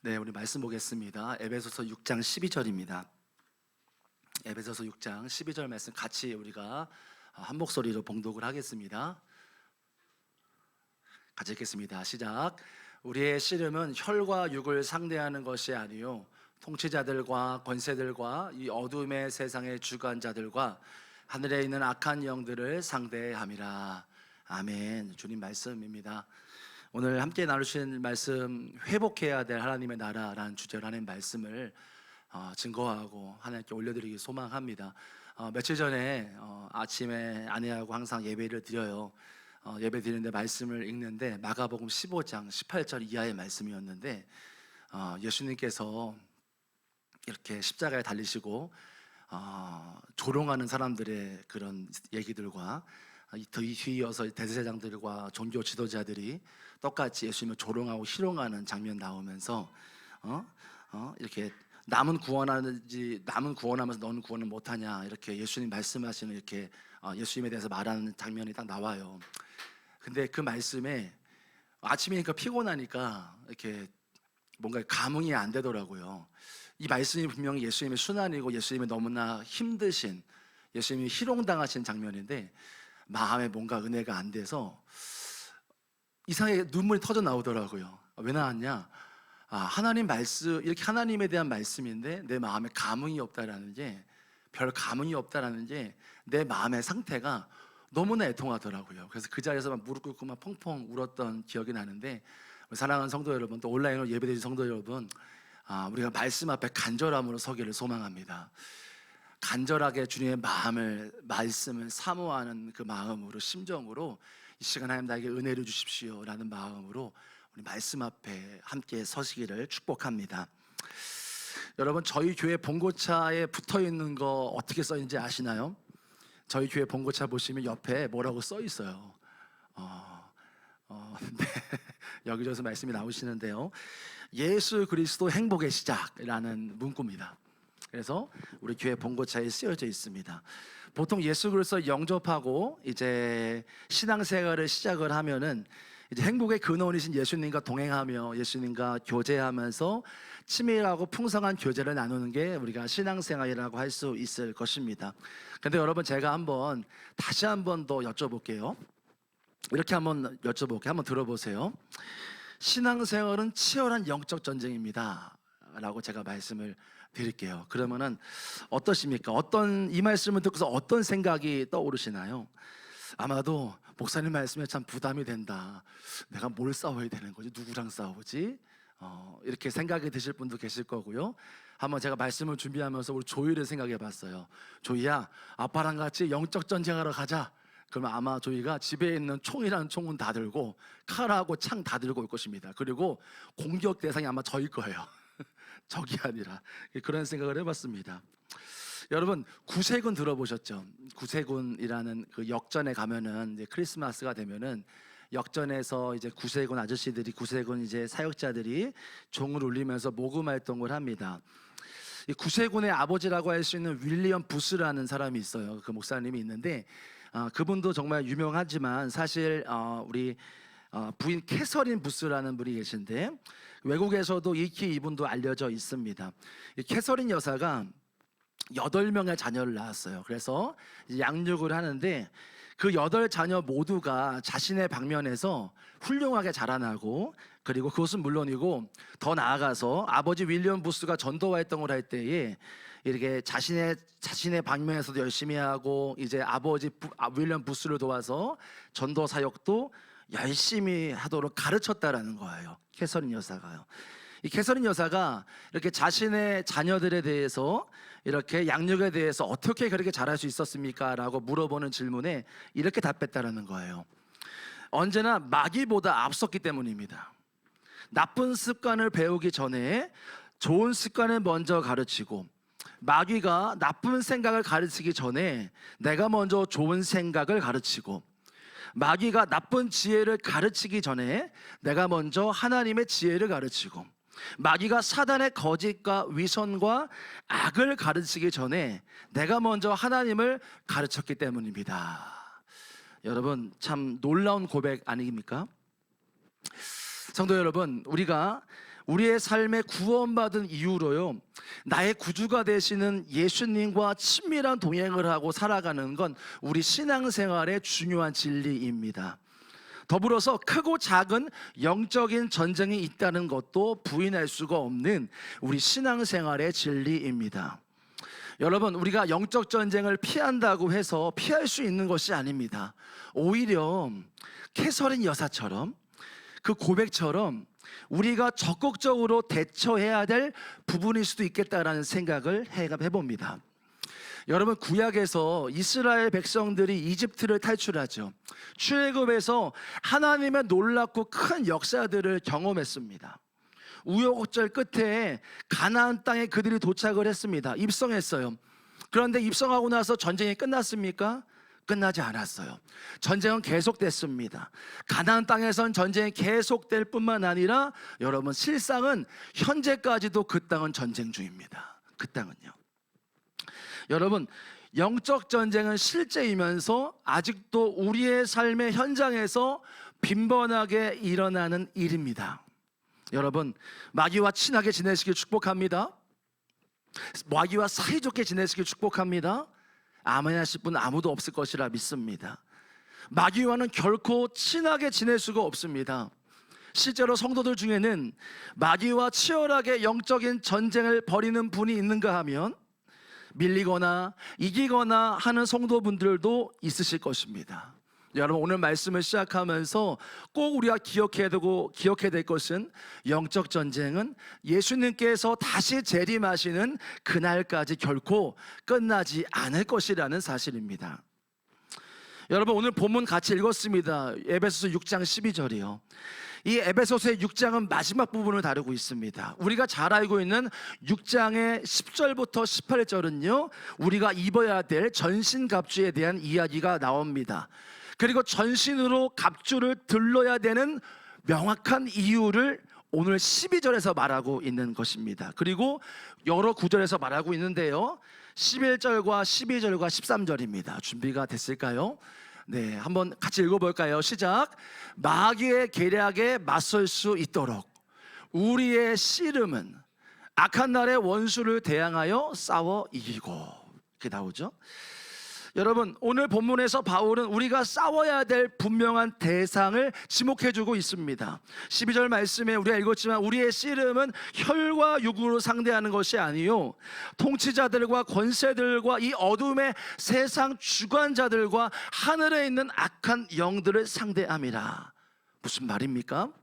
네, 우리 말씀 보겠습니다. 에베소서 6장 12절입니다. 에베소서 6장 12절 말씀 같이 우리가 한 목소리로 봉독을 하겠습니다. 같이 읽겠습니다. 시작. 우리의 씨름은 혈과 육을 상대하는 것이 아니요 통치자들과 권세들과 이 어둠의 세상의 주관자들과 하늘에 있는 악한 영들을 상대함이라. 아멘. 주님 말씀입니다. 오늘 함께 나누신 말씀, 회복해야 될 하나님의 나라라는 주제로 하는 말씀을 증거하고 하나님께 올려드리기 소망합니다. 며칠 전에 아침에 아내하고 항상 예배를 드려요. 예배 드리는데 말씀을 읽는데 마가복음 15장 18절 이하의 말씀이었는데 예수님께서 이렇게 십자가에 달리시고 조롱하는 사람들의 그런 얘기들과 뒤이어서 대제사장들과 종교 지도자들이 똑같이 예수님을 조롱하고 희롱하는 장면 나오면서 이렇게 남은 구원하면서 너는 구원을 못하냐, 이렇게 예수님 말씀하시는, 이렇게 예수님에 대해서 말하는 장면이 딱 나와요. 근데 그 말씀에 아침이니까 피곤하니까 이렇게 뭔가 감흥이 안 되더라고요. 이 말씀이 분명히 예수님의 순환이고 예수님의 너무나 힘드신, 예수님이 희롱당하신 장면인데 마음에 뭔가 은혜가 안 돼서 이상하게 눈물이 터져 나오더라고요. 왜 나왔냐? 하나님 말씀, 이렇게 하나님에 대한 말씀인데 내 마음에 감흥이 없다라는 게, 별 감흥이 없다라는 게 내 마음의 상태가 너무나 애통하더라고요. 그래서 그 자리에서 막 무릎 꿇고 막 펑펑 울었던 기억이 나는데, 사랑하는 성도 여러분, 또 온라인으로 예배드리는 성도 여러분, 우리가 말씀 앞에 간절함으로 서기를 소망합니다. 간절하게 주님의 말씀을 사모하는 그 마음으로, 심정으로 이 시간 하나님 나에게 은혜를 주십시오 라는 마음으로 우리 말씀 앞에 함께 서시기를 축복합니다. 여러분, 저희 교회 봉고차에 붙어있는 거 어떻게 써있는지 아시나요? 저희 교회 봉고차 보시면 옆에 뭐라고 써있어요. 네. 여기저기서 말씀이 나오시는데요, 예수 그리스도 행복의 시작이라는 문구입니다. 그래서 우리 교회 봉고차에 쓰여져 있습니다. 보통 예수 그리스도를 영접하고 이제 신앙생활을 시작을 하면은 이제 행복의 근원이신 예수님과 동행하며 예수님과 교제하면서 치밀하고 풍성한 교제를 나누는 게 우리가 신앙생활이라고 할 수 있을 것입니다. 근데 여러분, 제가 다시 한번 더 여쭤볼게요. 이렇게 한번 여쭤볼게요. 한번 들어보세요. 신앙생활은 치열한 영적 전쟁입니다 라고 제가 말씀을 드릴게요. 그러면은 어떠십니까? 이 말씀을 듣고서 어떤 생각이 떠오르시나요? 아마도 목사님 말씀에 참 부담이 된다, 내가 뭘 싸워야 되는 거지, 누구랑 싸우지, 이렇게 생각이 드실 분도 계실 거고요. 한번 제가 말씀을 준비하면서 우리 조이를 생각해 봤어요. 조이야, 아빠랑 같이 영적 전쟁하러 가자. 그러면 아마 조이가 집에 있는 총이라는 총은 다 들고 칼하고 창 다 들고 올 것입니다. 그리고 공격 대상이 아마 저일 거예요. 적이 아니라. 그런 생각을 해봤습니다. 여러분, 구세군 들어보셨죠? 구세군이라는 그 역전에 가면은, 이제 크리스마스가 되면은 역전에서 이제 구세군 아저씨들이, 구세군 이제 사역자들이 종을 울리면서 모금 활동을 합니다. 이 구세군의 아버지라고 할 수 있는 윌리엄 부스라는 사람이 있어요. 그 목사님이 있는데 그분도 정말 유명하지만 사실 우리 부인 캐서린 부스라는 분이 계신데, 외국에서도 익히 이분도 알려져 있습니다. 이 캐서린 여사가 8명의 자녀를 낳았어요. 그래서 양육을 하는데 그 8자녀 모두가 자신의 방면에서 훌륭하게 자라나고, 그리고 그것은 물론이고 더 나아가서 아버지 윌리엄 부스가 전도 활동을 할 때에 이렇게 자신의 방면에서도 열심히 하고, 이제 아버지 윌리엄 부스를 도와서 전도 사역도 열심히 하도록 가르쳤다라는 거예요. 캐서린 여사가요. 이 캐서린 여사가 이렇게 자신의 자녀들에 대해서, 이렇게 양육에 대해서 어떻게 그렇게 잘할 수 있었습니까? 라고 물어보는 질문에 이렇게 답했다라는 거예요. 언제나 마귀보다 앞섰기 때문입니다. 나쁜 습관을 배우기 전에 좋은 습관을 먼저 가르치고, 마귀가 나쁜 생각을 가르치기 전에 내가 먼저 좋은 생각을 가르치고, 마귀가 나쁜 지혜를 가르치기 전에 내가 먼저 하나님의 지혜를 가르치고, 마귀가 사단의 거짓과 위선과 악을 가르치기 전에 내가 먼저 하나님을 가르쳤기 때문입니다. 여러분, 참 놀라운 고백 아닙니까? 성도 여러분, 우리가 우리의 삶에 구원받은 이후로요, 나의 구주가 되시는 예수님과 친밀한 동행을 하고 살아가는 건 우리 신앙생활의 중요한 진리입니다. 더불어서 크고 작은 영적인 전쟁이 있다는 것도 부인할 수가 없는 우리 신앙생활의 진리입니다. 여러분, 우리가 영적 전쟁을 피한다고 해서 피할 수 있는 것이 아닙니다. 오히려 캐서린 여사처럼, 그 고백처럼 우리가 적극적으로 대처해야 될 부분일 수도 있겠다라는 생각을 해봅니다. 여러분, 구약에서 이스라엘 백성들이 이집트를 탈출하죠. 출애굽에서 하나님의 놀랍고 큰 역사들을 경험했습니다. 우여곡절 끝에 가나안 땅에 그들이 도착을 했습니다. 입성했어요. 그런데 입성하고 나서 전쟁이 끝났습니까? 끝나지 않았어요. 전쟁은 계속됐습니다. 가나안 땅에선 전쟁이 계속될 뿐만 아니라 여러분, 실상은 현재까지도 그 땅은 전쟁 중입니다. 그 땅은요. 여러분, 영적 전쟁은 실제이면서 아직도 우리의 삶의 현장에서 빈번하게 일어나는 일입니다. 여러분, 마귀와 친하게 지내시길 축복합니다. 마귀와 사이좋게 지내시길 축복합니다. 아멘 하실 분 아무도 없을 것이라 믿습니다. 마귀와는 결코 친하게 지낼 수가 없습니다. 실제로 성도들 중에는 마귀와 치열하게 영적인 전쟁을 벌이는 분이 있는가 하면 밀리거나 이기거나 하는 성도분들도 있으실 것입니다. 여러분, 오늘 말씀을 시작하면서 꼭 우리가 기억해야 될 것은 영적 전쟁은 예수님께서 다시 재림하시는 그날까지 결코 끝나지 않을 것이라는 사실입니다. 여러분, 오늘 본문 같이 읽었습니다. 에베소서 6장 12절이요. 이 에베소서의 6장은 마지막 부분을 다루고 있습니다. 우리가 잘 알고 있는 6장의 10절부터 18절은요, 우리가 입어야 될 전신갑주에 대한 이야기가 나옵니다. 그리고 전신으로 갑주를 들러야 되는 명확한 이유를 오늘 12절에서 말하고 있는 것입니다. 그리고 여러 구절에서 말하고 있는데요, 11절과 12절과 13절입니다. 준비가 됐을까요? 네, 한번 같이 읽어볼까요? 시작. 마귀의 계략에 맞설 수 있도록 우리의 씨름은 악한 날의 원수를 대항하여 싸워 이기고, 이렇게 나오죠. 여러분, 오늘 본문에서 바울은 우리가 싸워야 될 분명한 대상을 지목해주고 있습니다. 12절 말씀에 우리가 읽었지만 우리의 씨름은 혈과 육으로 상대하는 것이 아니요 통치자들과 권세들과 이 어둠의 세상 주관자들과 하늘에 있는 악한 영들을 상대함이라. 무슨 말입니까?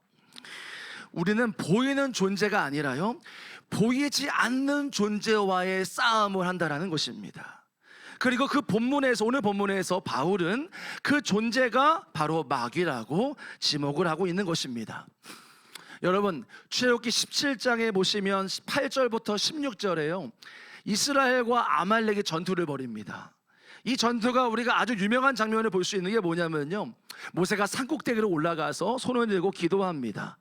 우리는 보이는 존재가 아니라요, 보이지 않는 존재와의 싸움을 한다는 것입니다. 그리고 그 본문에서, 오늘 본문에서 바울은 그 존재가 바로 마귀라고 지목을 하고 있는 것입니다. 여러분, 출애굽기 17장에 보시면 8절부터 16절에요, 이스라엘과 아말렉이 전투를 벌입니다. 이 전투가 우리가 아주 유명한 장면을 볼 수 있는 게 뭐냐면요, 모세가 산꼭대기로 올라가서 손을 들고 기도합니다.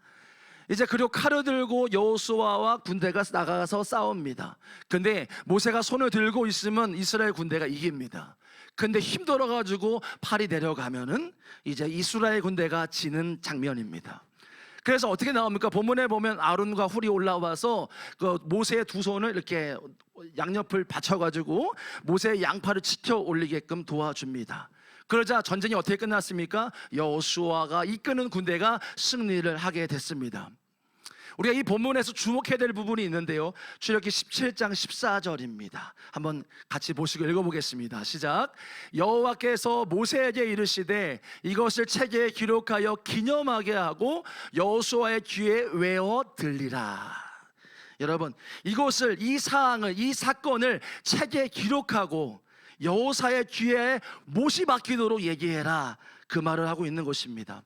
이제 그리고 칼을 들고 여호수아와 군대가 나가서 싸웁니다. 근데 모세가 손을 들고 있으면 이스라엘 군대가 이깁니다. 근데 힘들어가지고 팔이 내려가면은 이제 이스라엘 군대가 지는 장면입니다. 그래서 어떻게 나옵니까? 본문에 보면 아론과 훌이 올라와서 그 모세의 두 손을 이렇게 양옆을 받쳐가지고 모세의 양팔을 치켜 올리게끔 도와줍니다. 그러자 전쟁이 어떻게 끝났습니까? 여호수아가 이끄는 군대가 승리를 하게 됐습니다. 우리가 이 본문에서 주목해야 될 부분이 있는데요, 출애굽기 17장 14절입니다. 한번 같이 보시고 읽어보겠습니다. 시작. 여호와께서 모세에게 이르시되 이것을 책에 기록하여 기념하게 하고 여호수아의 귀에 외워 들리라. 여러분, 이것을, 이 사항을, 이 사건을 책에 기록하고 여호사의 귀에 못이 박히도록 얘기해라, 그 말을 하고 있는 것입니다.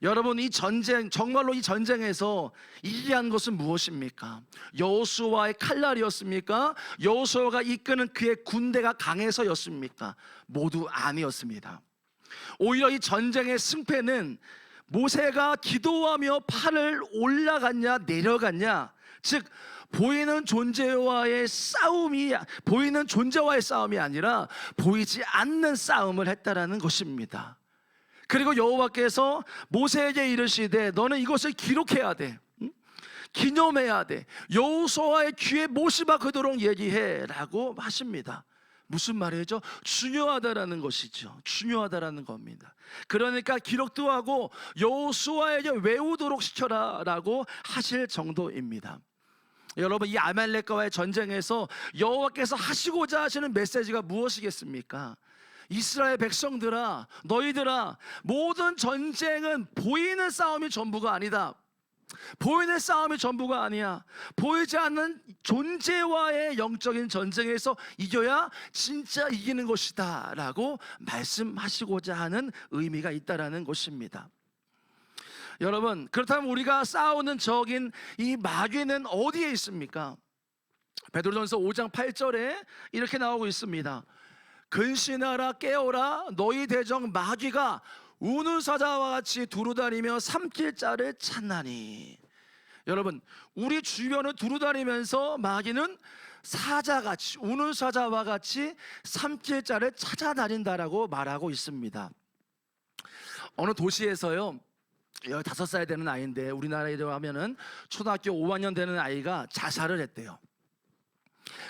여러분, 이 전쟁, 정말로 이 전쟁에서 이기한 것은 무엇입니까? 여호수아의 칼날이었습니까? 여호수아가 이끄는 그의 군대가 강해서였습니까? 모두 아니었습니다. 오히려 이 전쟁의 승패는 모세가 기도하며 팔을 올라갔냐 내려갔냐, 즉 보이는 존재와의 싸움이 아니라 보이지 않는 싸움을 했다라는 것입니다. 그리고 여호와께서 모세에게 이르시되 너는 이것을 기록해야 돼. 기념해야 돼. 여호수아의 귀에 못이 박히도록 얘기해라고 하십니다. 무슨 말이죠? 중요하다라는 것이죠. 중요하다라는 겁니다. 그러니까 기록도 하고 여호수아에게 외우도록 시켜라라고 하실 정도입니다. 여러분, 이 아말렉과의 전쟁에서 여호와께서 하시고자 하시는 메시지가 무엇이겠습니까? 이스라엘 백성들아, 너희들아, 모든 전쟁은 보이는 싸움이 전부가 아니다. 보이는 싸움이 전부가 아니야. 보이지 않는 존재와의 영적인 전쟁에서 이겨야 진짜 이기는 것이다 라고 말씀하시고자 하는 의미가 있다라는 것입니다. 여러분, 그렇다면 우리가 싸우는 적인 이 마귀는 어디에 있습니까? 베드로전서 5장 8절에 이렇게 나오고 있습니다. 근신하라, 깨어라, 너희 대적 마귀가 우는 사자와 같이 두루다니며 삼킬 자를 찾나니. 여러분, 우리 주변을 두루다니면서 마귀는 사자같이, 우는 사자와 같이 삼킬 자를 찾아다닌다라고 말하고 있습니다. 어느 도시에서요, 15살 되는 아이인데, 우리나라로 하면은 초등학교 5학년 되는 아이가 자살을 했대요.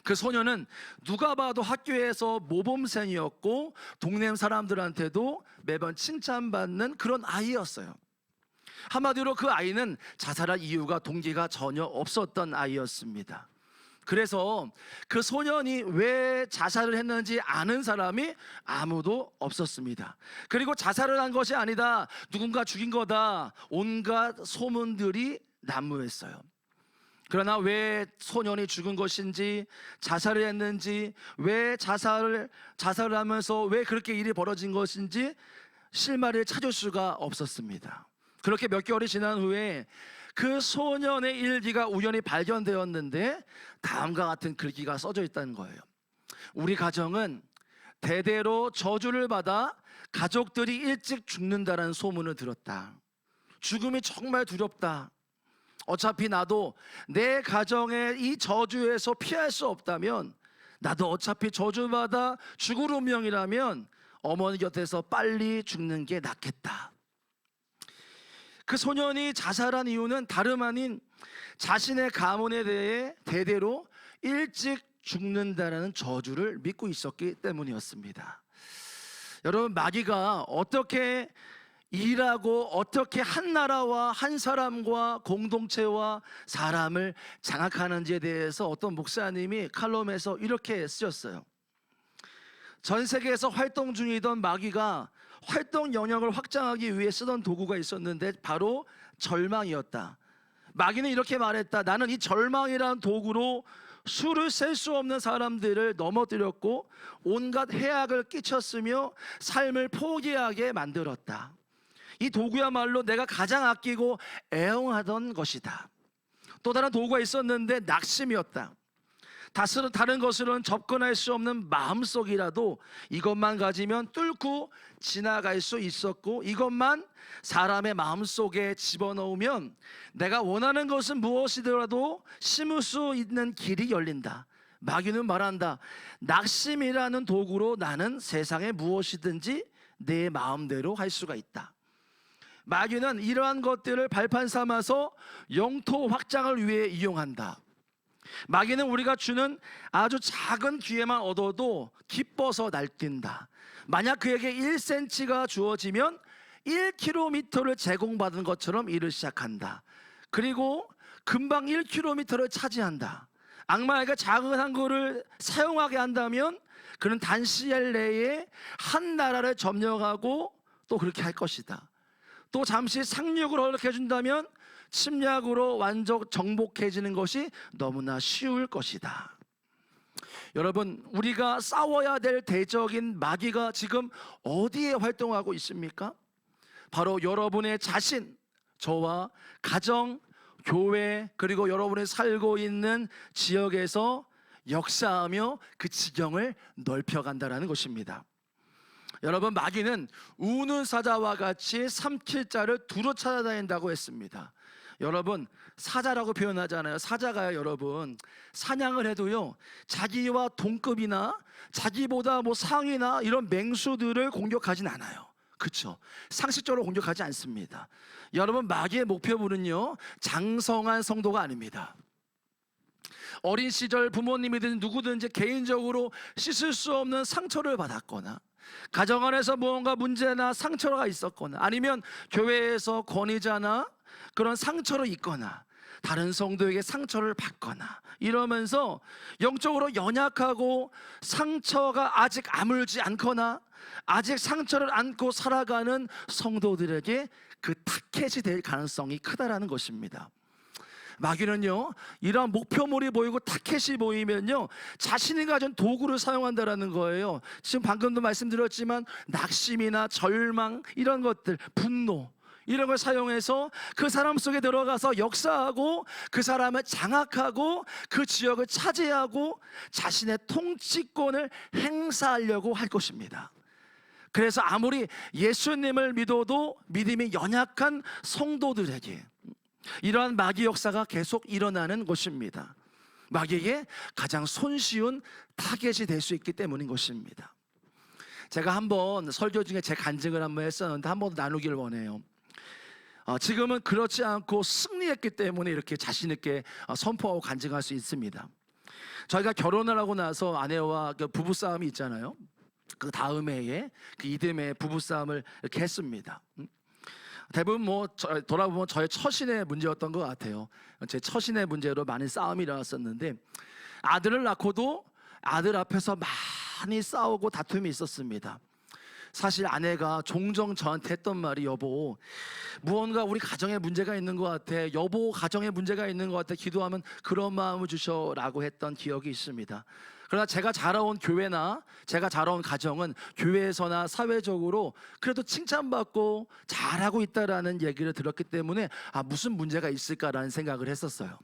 그 소녀는 누가 봐도 학교에서 모범생이었고 동네 사람들한테도 매번 칭찬받는 그런 아이였어요. 한마디로 그 아이는 자살할 이유가, 동기가 전혀 없었던 아이였습니다. 그래서 그 소년이 왜 자살을 했는지 아는 사람이 아무도 없었습니다. 그리고 자살을 한 것이 아니다, 누군가 죽인 거다, 온갖 소문들이 난무했어요. 그러나 왜 소년이 죽은 것인지, 자살을 했는지, 왜 자살을 하면서 왜 그렇게 일이 벌어진 것인지 실마리를 찾을 수가 없었습니다. 그렇게 몇 개월이 지난 후에 그 소년의 일기가 우연히 발견되었는데 다음과 같은 글귀가 써져 있다는 거예요. 우리 가정은 대대로 저주를 받아 가족들이 일찍 죽는다는 소문을 들었다. 죽음이 정말 두렵다. 어차피 나도 내 가정의 이 저주에서 피할 수 없다면, 나도 어차피 저주받아 죽을 운명이라면 어머니 곁에서 빨리 죽는 게 낫겠다. 그 소년이 자살한 이유는 다름 아닌 자신의 가문에 대해 대대로 일찍 죽는다는 저주를 믿고 있었기 때문이었습니다. 여러분, 마귀가 어떻게 일하고 어떻게 한 나라와 한 사람과 공동체와 사람을 장악하는지에 대해서 어떤 목사님이 칼럼에서 이렇게 쓰셨어요. 전 세계에서 활동 중이던 마귀가 활동 영역을 확장하기 위해 쓰던 도구가 있었는데 바로 절망이었다. 마귀는 이렇게 말했다. 나는 이 절망이라는 도구로 수를 셀 수 없는 사람들을 넘어뜨렸고 온갖 해악을 끼쳤으며 삶을 포기하게 만들었다. 이 도구야말로 내가 가장 아끼고 애용하던 것이다. 또 다른 도구가 있었는데 낙심이었다. 다른 것으로는 접근할 수 없는 마음속이라도 이것만 가지면 뚫고 지나갈 수 있었고, 이것만 사람의 마음속에 집어넣으면 내가 원하는 것은 무엇이더라도 심을 수 있는 길이 열린다. 마귀는 말한다. 낙심이라는 도구로 나는 세상에 무엇이든지 내 마음대로 할 수가 있다. 마귀는 이러한 것들을 발판 삼아서 영토 확장을 위해 이용한다. 마귀는 우리가 주는 아주 작은 기회만 얻어도 기뻐서 날뛴다. 만약 그에게 1cm가 주어지면 1km를 제공받은 것처럼 일을 시작한다. 그리고 금방 1km를 차지한다. 악마에게 작은 한 거를 사용하게 한다면 그는 단시일 내에 한 나라를 점령하고 또 그렇게 할 것이다. 또 잠시 상륙을 허락해 준다면 침략으로 완전 정복해지는 것이 너무나 쉬울 것이다. 여러분, 우리가 싸워야 될 대적인 마귀가 지금 어디에 활동하고 있습니까? 바로 여러분의 자신, 저와 가정, 교회, 그리고 여러분이 살고 있는 지역에서 역사하며 그 지경을 넓혀간다는 것입니다. 여러분, 마귀는 우는 사자와 같이 삼킬 자를 두루 찾아다닌다고 했습니다. 여러분, 사자라고 표현하잖아요. 사자가요, 여러분, 사냥을 해도요, 자기와 동급이나 자기보다 상위나 이런 맹수들을 공격하진 않아요. 그렇죠. 상식적으로 공격하지 않습니다. 여러분, 마귀의 목표물은요, 장성한 성도가 아닙니다. 어린 시절 부모님이든 누구든지 개인적으로 씻을 수 없는 상처를 받았거나, 가정 안에서 무언가 문제나 상처가 있었거나, 아니면 교회에서 권위자나 그런 상처를 입거나, 다른 성도에게 상처를 받거나 이러면서 영적으로 연약하고 상처가 아직 아물지 않거나 아직 상처를 안고 살아가는 성도들에게 그 타켓이 될 가능성이 크다라는 것입니다. 마귀는요, 이러한 목표물이 보이고 타켓이 보이면요, 자신이 가진 도구를 사용한다라는 거예요. 지금 방금도 말씀드렸지만 낙심이나 절망, 이런 것들, 분노, 이런 걸 사용해서 그 사람 속에 들어가서 역사하고 그 사람을 장악하고 그 지역을 차지하고 자신의 통치권을 행사하려고 할 것입니다. 그래서 아무리 예수님을 믿어도 믿음이 연약한 성도들에게 이러한 마귀 역사가 계속 일어나는 것입니다. 마귀에게 가장 손쉬운 타겟이 될 수 있기 때문인 것입니다. 제가 한번 설교 중에 제 간증을 한번 했었는데 한번 나누기를 원해요. 지금은 그렇지 않고 승리했기 때문에 이렇게 자신 있게 선포하고 간증할 수 있습니다. 저희가 결혼을 하고 나서 아내와 부부싸움이 있잖아요. 그 다음 해에 그 이듬해 부부싸움을 이렇게 했습니다. 대부분 돌아보면 저의 처신의 문제였던 것 같아요. 제 처신의 문제로 많은 싸움이 일어났었는데, 아들을 낳고도 아들 앞에서 많이 싸우고 다툼이 있었습니다. 사실 아내가 종종 저한테 했던 말이, 여보, 무언가 우리 가정에 문제가 있는 것 같아, 여보 가정에 문제가 있는 것 같아, 기도하면 그런 마음을 주셔라고 했던 기억이 있습니다. 그러나 제가 자라온 교회나 제가 자라온 가정은 교회에서나 사회적으로 그래도 칭찬받고 잘하고 있다라는 얘기를 들었기 때문에 무슨 문제가 있을까라는 생각을 했었어요.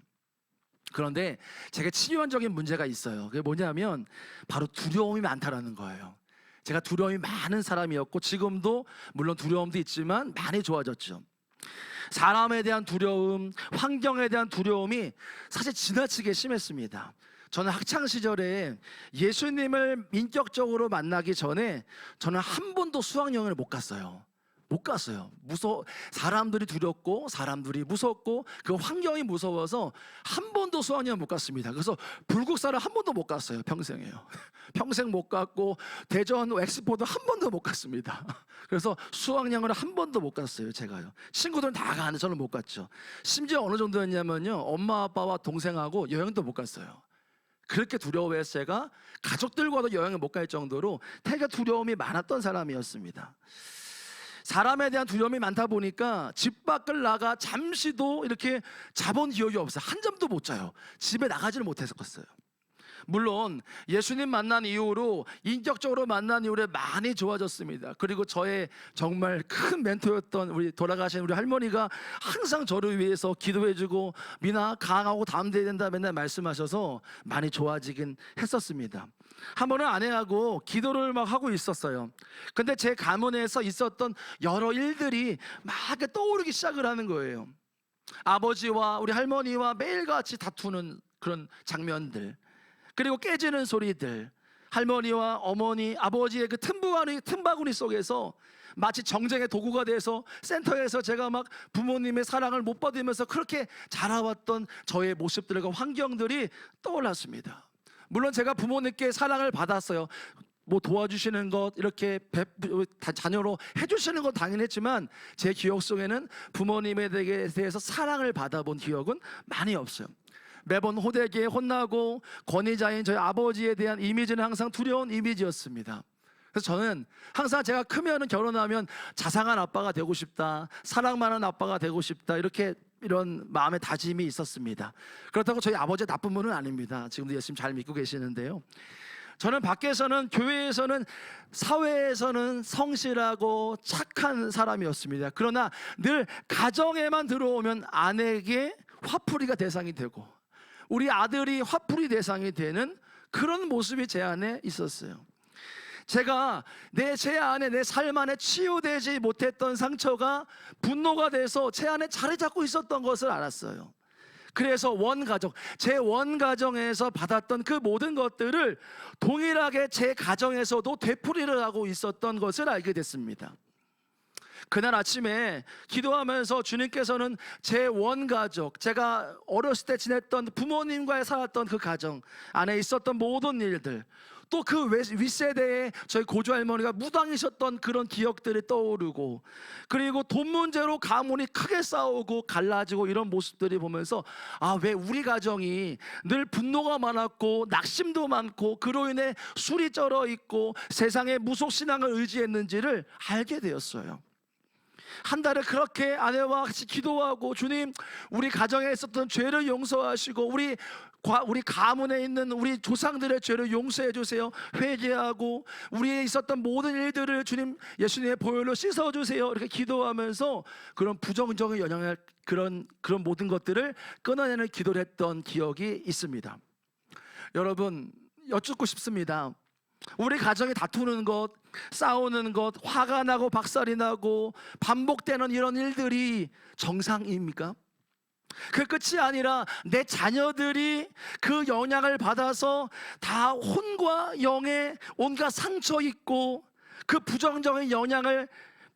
그런데 제가 치유적인 문제가 있어요. 그게 뭐냐면 바로 두려움이 많다라는 거예요. 제가 두려움이 많은 사람이었고, 지금도 물론 두려움도 있지만 많이 좋아졌죠. 사람에 대한 두려움, 환경에 대한 두려움이 사실 지나치게 심했습니다. 저는 학창시절에 예수님을 인격적으로 만나기 전에 저는 한 번도 수학여행을 못 갔어요. 사람들이 두렵고 사람들이 무섭고 그 환경이 무서워서 한 번도 수학여행 못 갔습니다. 그래서 불국사를 한 번도 못 갔어요. 평생에요. 평생 못 갔고 대전 엑스포도 한 번도 못 갔습니다. 그래서 수학여행을 한 번도 못 갔어요. 제가요. 친구들은 다 가는데 저는 못 갔죠. 심지어 어느 정도였냐면요, 엄마 아빠와 동생하고 여행도 못 갔어요. 그렇게 두려워해서 제가 가족들과도 여행을 못 갈 정도로 되게 두려움이 많았던 사람이었습니다. 사람에 대한 두려움이 많다 보니까 집 밖을 나가 잠시도 이렇게 자본 기억이 없어요. 한 잠도 못 자요. 집에 나가지를 못했었어요. 물론 예수님 만난 이후로, 인격적으로 만난 이후에 많이 좋아졌습니다. 그리고 저의 정말 큰 멘토였던 우리 돌아가신 우리 할머니가 항상 저를 위해서 기도해주고, 미나 강하고 다음 돼야 된다 맨날 말씀하셔서 많이 좋아지긴 했었습니다. 한 번은 아내하고 기도를 막 하고 있었어요. 근데 제 가문에서 있었던 여러 일들이 막 떠오르기 시작을 하는 거예요. 아버지와 우리 할머니와 매일같이 다투는 그런 장면들, 그리고 깨지는 소리들, 할머니와 어머니, 아버지의 그 틈바구니 속에서 마치 정쟁의 도구가 돼서 센터에서 제가 막 부모님의 사랑을 못 받으면서 그렇게 자라왔던 저의 모습들과 환경들이 떠올랐습니다. 물론 제가 부모님께 사랑을 받았어요. 도와주시는 것, 이렇게 자녀로 해주시는 건 당연했지만 제 기억 속에는 부모님에 대해서 사랑을 받아본 기억은 많이 없어요. 매번 호되게 혼나고 권위자인 저희 아버지에 대한 이미지는 항상 두려운 이미지였습니다. 그래서 저는 항상 제가 크면은 결혼하면 자상한 아빠가 되고 싶다, 사랑 많은 아빠가 되고 싶다, 이런 마음의 다짐이 있었습니다. 그렇다고 저희 아버지 나쁜 분은 아닙니다. 지금도 예수님 잘 믿고 계시는데요, 저는 밖에서는, 교회에서는, 사회에서는 성실하고 착한 사람이었습니다. 그러나 늘 가정에만 들어오면 아내에게 화풀이가 대상이 되고 우리 아들이 화풀이 대상이 되는 그런 모습이 제 안에 있었어요. 제가 제 안에, 내 삶 안에 치유되지 못했던 상처가 분노가 돼서 제 안에 자리 잡고 있었던 것을 알았어요. 그래서 제 원가정에서 받았던 그 모든 것들을 동일하게 제 가정에서도 되풀이를 하고 있었던 것을 알게 됐습니다. 그날 아침에 기도하면서 주님께서는 제 원가족, 제가 어렸을 때 지냈던 부모님과의 살았던 그 가정 안에 있었던 모든 일들, 또 그 윗세대에 저희 고조할머니가 무당이셨던 그런 기억들이 떠오르고, 그리고 돈 문제로 가문이 크게 싸우고 갈라지고 이런 모습들이 보면서, 아, 왜 우리 가정이 늘 분노가 많았고 낙심도 많고 그로 인해 술이 쩔어 있고 세상에 무속신앙을 의지했는지를 알게 되었어요. 한 달에 그렇게 아내와 같이 기도하고, 주님, 우리 가정에 있었던 죄를 용서하시고 우리 가문에 있는 우리 조상들의 죄를 용서해 주세요. 회개하고 우리에 있었던 모든 일들을 주님 예수님의 보혈로 씻어 주세요. 이렇게 기도하면서 그런 부정적인 영향을, 그런 모든 것들을 끊어내는 기도를 했던 기억이 있습니다. 여러분, 여쭙고 싶습니다. 우리 가정이 다투는 것, 싸우는 것, 화가 나고 박살이 나고 반복되는 이런 일들이 정상입니까? 그 끝이 아니라 내 자녀들이 그 영향을 받아서 다 혼과 영의 온갖 상처 있고 그 부정적인 영향을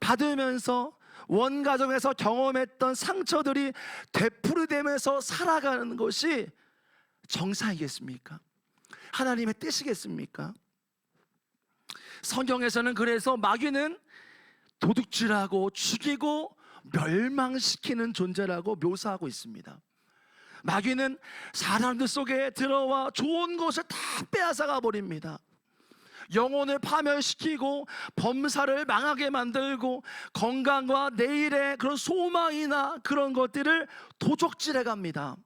받으면서 원가정에서 경험했던 상처들이 되풀이되면서 살아가는 것이 정상이겠습니까? 하나님의 뜻이겠습니까? 성경에서는 그래서 마귀는 도둑질하고 죽이고 멸망시키는 존재라고 묘사하고 있습니다. 마귀는 사람들 속에 들어와 좋은 것을 다 빼앗아가 버립니다. 영혼을 파멸시키고 범사를 망하게 만들고 건강과 내일의 그런 소망이나 그런 것들을 도적질해 갑니다.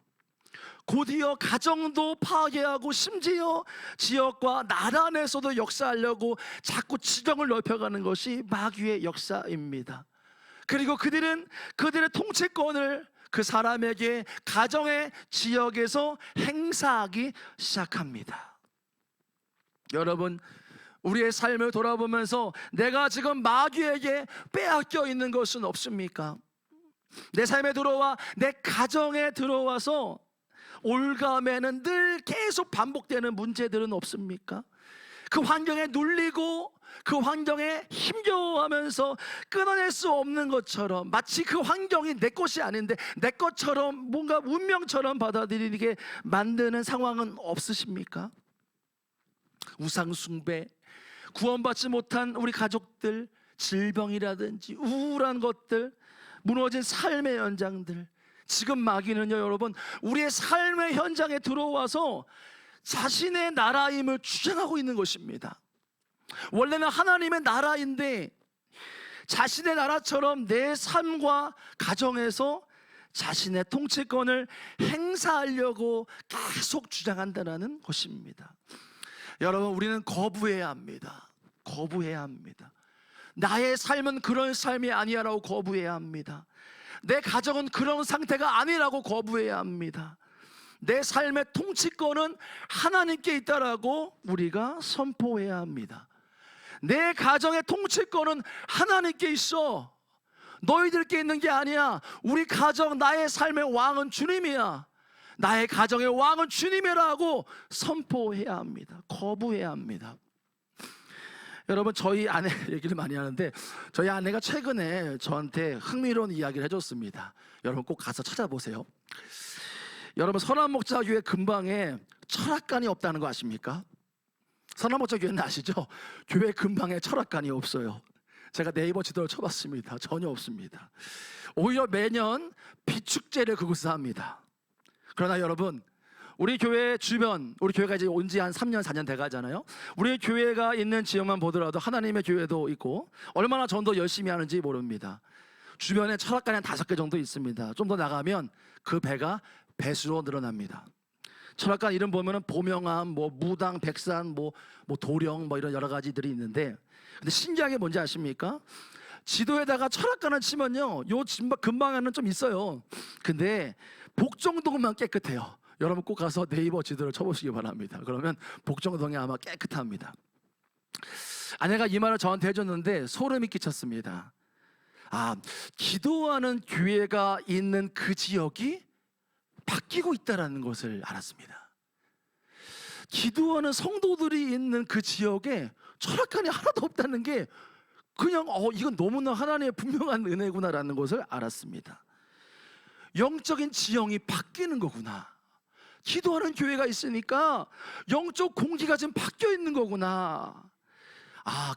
곧이어 가정도 파괴하고 심지어 지역과 나라 내에서도 역사하려고 자꾸 지정을 넓혀가는 것이 마귀의 역사입니다. 그리고 그들은 그들의 통치권을 그 사람에게, 가정의 지역에서 행사하기 시작합니다. 여러분, 우리의 삶을 돌아보면서 내가 지금 마귀에게 빼앗겨 있는 것은 없습니까? 내 삶에 들어와 내 가정에 들어와서 올가매는 늘 계속 반복되는 문제들은 없습니까? 그 환경에 눌리고 그 환경에 힘겨워하면서 끊어낼 수 없는 것처럼, 마치 그 환경이 내 것이 아닌데 내 것처럼 뭔가 운명처럼 받아들이게 만드는 상황은 없으십니까? 우상 숭배, 구원받지 못한 우리 가족들, 질병이라든지 우울한 것들, 무너진 삶의 연장들, 지금 마귀는요, 여러분, 우리의 삶의 현장에 들어와서 자신의 나라임을 주장하고 있는 것입니다. 원래는 하나님의 나라인데 자신의 나라처럼 내 삶과 가정에서 자신의 통치권을 행사하려고 계속 주장한다는 것입니다. 여러분, 우리는 거부해야 합니다. 거부해야 합니다. 나의 삶은 그런 삶이 아니야라고 거부해야 합니다. 내 가정은 그런 상태가 아니라고 거부해야 합니다. 내 삶의 통치권은 하나님께 있다라고 우리가 선포해야 합니다. 내 가정의 통치권은 하나님께 있어. 너희들께 있는 게 아니야. 우리 가정, 나의 삶의 왕은 주님이야. 나의 가정의 왕은 주님이라고 선포해야 합니다. 거부해야 합니다. 여러분, 저희 아내 얘기를 많이 하는데 저희 아내가 최근에 저한테 흥미로운 이야기를 해줬습니다. 여러분 꼭 가서 찾아보세요. 여러분, 선한목자교회 근방에 철학관이 없다는 거 아십니까? 선한목자교회는 아시죠? 교회 근방에 철학관이 없어요. 제가 네이버 지도를 쳐봤습니다. 전혀 없습니다. 오히려 매년 비축제를 그곳에서 합니다. 그러나 여러분, 우리 교회 주변, 우리 교회가 이제 온 지 한 3년 4년 돼가잖아요. 우리 교회가 있는 지역만 보더라도 하나님의 교회도 있고 얼마나 전도 열심히 하는지 모릅니다. 주변에 철학관이 한 5개 정도 있습니다. 좀 더 나가면 그 배가 배수로 늘어납니다. 철학관 이름 보면은 보명암, 뭐 무당, 백산, 뭐 도령, 뭐 이런 여러 가지들이 있는데, 근데 신기한 게 뭔지 아십니까? 지도에다가 철학관을 치면요, 요 근방에는 좀 있어요. 근데 복정동만 깨끗해요. 여러분 꼭 가서 네이버 지도를 쳐보시기 바랍니다. 그러면 복정동이 아마 깨끗합니다. 아내가 이 말을 저한테 해줬는데 소름이 끼쳤습니다. 아, 기도하는 교회가 있는 그 지역이 바뀌고 있다는 것을 알았습니다. 기도하는 성도들이 있는 그 지역에 철학관이 하나도 없다는 게 그냥 이건 너무나 하나님의 분명한 은혜구나라는 것을 알았습니다. 영적인 지형이 바뀌는 거구나. 기도하는 교회가 있으니까 영적 공기가 지금 바뀌어 있는 거구나.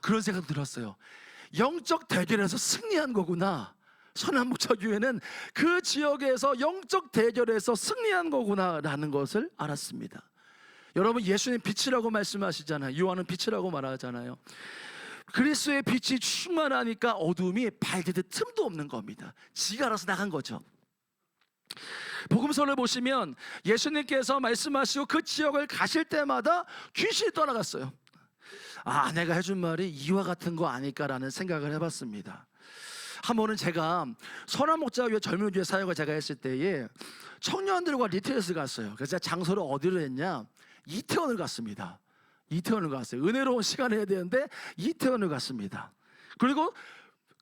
그런 생각 들었어요. 영적 대결에서 승리한 거구나. 선한목자교회는 그 지역에서 영적 대결에서 승리한 거구나 라는 것을 알았습니다. 여러분, 예수님 빛이라고 말씀하시잖아요. 요한은 빛이라고 말하잖아요. 그리스도의 빛이 충만하니까 어둠이 발디딜 틈도 없는 겁니다. 지가 알아서 나간 거죠. 복음서를 보시면 예수님께서 말씀하시고 그 지역을 가실 때마다 귀신이 떠나갔어요. 내가 해준 말이 이와 같은 거 아닐까라는 생각을 해봤습니다. 한 번은 제가 선한목자교회 젊은교회 사역을 제가 했을 때에 청년들과 리트릿을 갔어요. 그래서 장소를 어디로 했냐? 이태원을 갔습니다. 이태원을 갔어요. 은혜로운 시간을 해야 되는데 이태원을 갔습니다. 그리고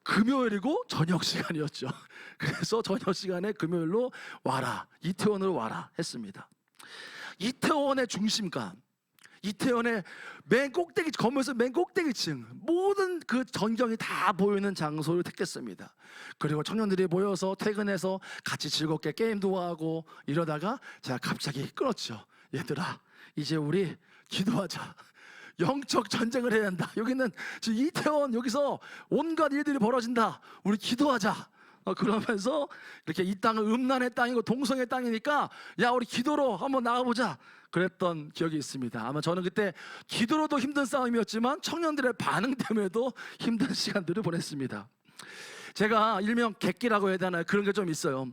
금요일이고 저녁 시간이었죠. 그래서 저녁 시간에 금요일로 와라, 이태원으로 와라 했습니다. 이태원의 중심가, 이태원의 맨 꼭대기, 건물에서 맨 꼭대기층, 모든 그 전경이 다 보이는 장소를 택했습니다. 그리고 청년들이 모여서 퇴근해서 같이 즐겁게 게임도 하고 이러다가 제가 갑자기 끊었죠. 얘들아, 이제 우리 기도하자. 영적 전쟁을 해야 한다. 여기는 지금 이태원, 여기서 온갖 일들이 벌어진다. 우리 기도하자. 그러면서 이렇게 이 땅은 음란의 땅이고 동성의 땅이니까 야, 우리 기도로 한번 나가보자. 그랬던 기억이 있습니다. 아마 저는 그때 기도로도 힘든 싸움이었지만 청년들의 반응 때문에도 힘든 시간들을 보냈습니다. 제가 일명 객기라고 해야 되나요? 그런 게 좀 있어요.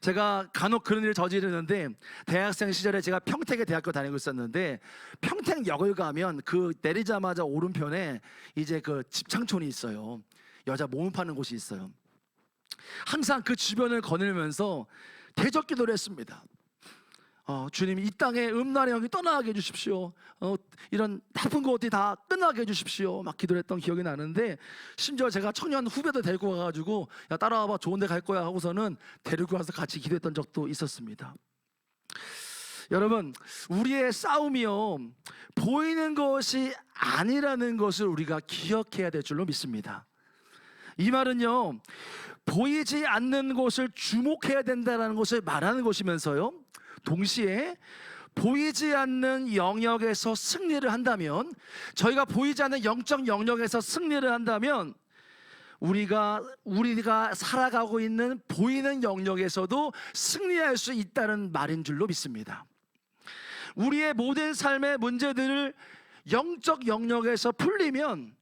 제가 간혹 그런 일을 저지르는데, 대학생 시절에 제가 평택에 대학교 다니고 있었는데 평택역을 가면 그 내리자마자 오른편에 이제 그 집창촌이 있어요. 여자 몸을 파는 곳이 있어요. 항상 그 주변을 거닐면서 대적기도를 했습니다. 주님, 이 땅에 음란의 영이 떠나게 해주십시오. 이런 나쁜 것들이 다 끝나게 해주십시오. 막 기도를 했던 기억이 나는데, 심지어 제가 청년 후배도 데리고 가가지고 야, 따라와봐, 좋은 데 갈 거야 하고서는 데리고 가서 같이 기도했던 적도 있었습니다. 여러분, 우리의 싸움이요, 보이는 것이 아니라는 것을 우리가 기억해야 될 줄로 믿습니다. 이 말은요, 보이지 않는 것을 주목해야 된다는 것을 말하는 것이면서요, 동시에 보이지 않는 영역에서 승리를 한다면, 저희가 보이지 않는 영적 영역에서 승리를 한다면 우리가 살아가고 있는 보이는 영역에서도 승리할 수 있다는 말인 줄로 믿습니다. 우리의 모든 삶의 문제들을 영적 영역에서 풀리면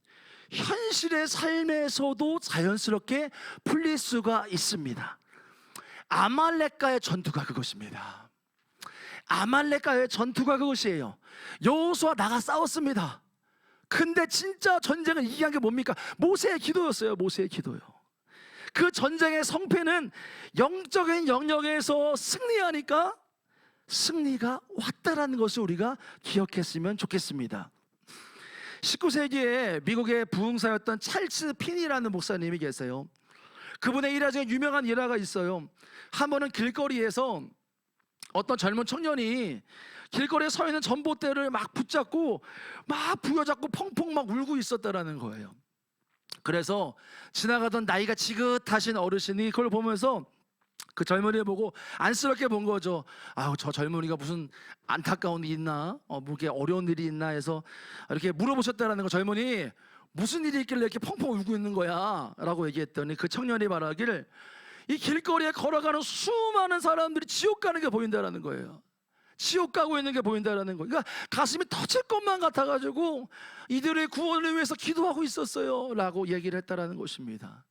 현실의 삶에서도 자연스럽게 풀릴 수가 있습니다. 아말렉과의 전투가 그것입니다. 아말렉과의 전투가 그것이에요. 여호수아 나가 싸웠습니다. 근데 진짜 전쟁을 이기한 게 뭡니까? 모세의 기도였어요. 모세의 기도요. 그 전쟁의 성패는 영적인 영역에서 승리하니까 승리가 왔다라는 것을 우리가 기억했으면 좋겠습니다. 19세기에 미국의 부흥사였던 찰스 핀이라는 목사님이 계세요. 그분의 일화 중에 유명한 일화가 있어요. 한 번은 길거리에서 어떤 젊은 청년이 길거리에 서 있는 전봇대를 막 붙잡고 막 부여잡고 펑펑 막 울고 있었다라는 거예요. 그래서 지나가던 나이가 지긋하신 어르신이 그걸 보면서 그 젊은이를 보고 안쓰럽게 본 거죠. 저 젊은이가 무슨 안타까운 일이 있나? 뭐 이렇게 어려운 일이 있나 해서 이렇게 물어보셨다라는 거. 젊은이 무슨 일이 있길래 이렇게 펑펑 울고 있는 거야? 라고 얘기했더니 그 청년이 말하기를, 이 길거리에 걸어가는 수많은 사람들이 지옥 가는 게 보인다라는 거예요. 지옥 가고 있는 게 보인다라는 거예요. 그러니까 가슴이 터질 것만 같아가지고 이들의 구원을 위해서 기도하고 있었어요 라고 얘기를 했다라는 것입니다.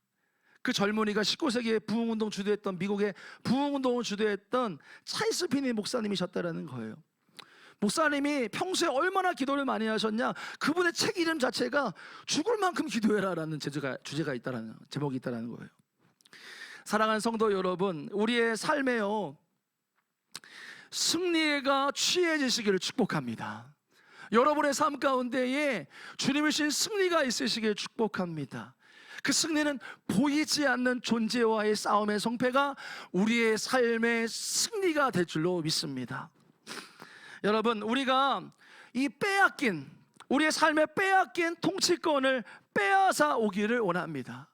그 젊은이가 19세기에 부흥운동 주도했던, 미국의 부흥운동을 주도했던 찰스 피니 목사님이셨다라는 거예요. 목사님이 평소에 얼마나 기도를 많이 하셨냐, 그분의 책 이름 자체가 죽을 만큼 기도해라라는 주제가 있다라는, 제목이 있다라는 거예요. 사랑하는 성도 여러분, 우리의 삶에요, 승리가 취해지시기를 축복합니다. 여러분의 삶 가운데에 주님이 주신 승리가 있으시기를 축복합니다. 그 승리는 보이지 않는 존재와의 싸움의 성패가 우리의 삶의 승리가 될 줄로 믿습니다. 여러분, 우리가 이 우리의 삶에 빼앗긴 통치권을 빼앗아 오기를 원합니다.